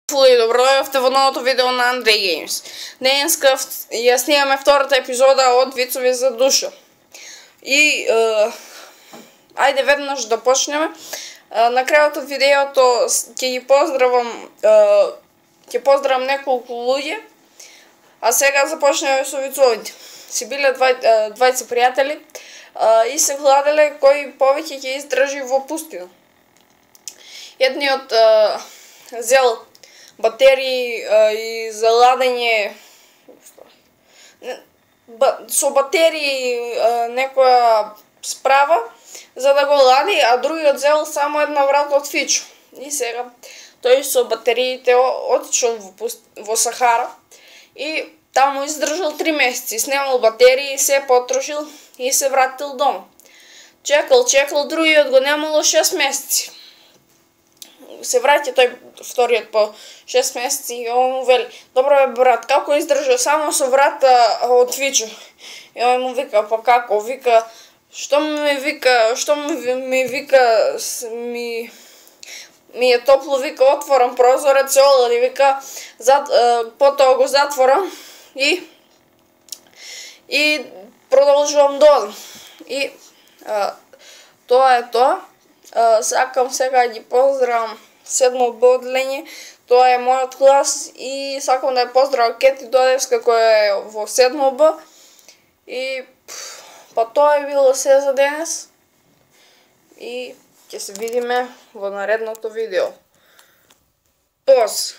И добро дојавте во новото видео на Andrej Games. Денеска ја снимаме втората епизода од Вицови за душа. И ајде веднаш да почнеме. На крајот од видеото ќе ги поздравам неколку луѓе. А сега започнеме со вицовите. Си биле двајца пријатели и се гладеле кој повеќе ќе издржи во пустина. Едниот зел батерии и за ладење со батерии некоја справа за да го лади, а другиот зел само една врата од фичо. И сега тој со батериите отишол во Сахара и таму издржал 3 месеци, снемал батерии, се потрошил и се вратил дома. Чекал, другиот го немало 6 месеци. Се враќа тој вториот по 6 месеци и он му вели: "Добро бе брат, како издржа само со врата од фичо?" И он му вика: "Па како?" Вика: Што ми е топло, вика, отворам прозорец, се олади, вика, потоа го затворам и продолжувам да одам." И тоа е тоа. Сакам сега да ги поздравам 7 Б одделение, тоа е мојот клас, и сакам да ја поздравам Кети Додевска која е во 7 Б. И па тоа е било се за денес и ќе се видиме во наредното видео. Поз!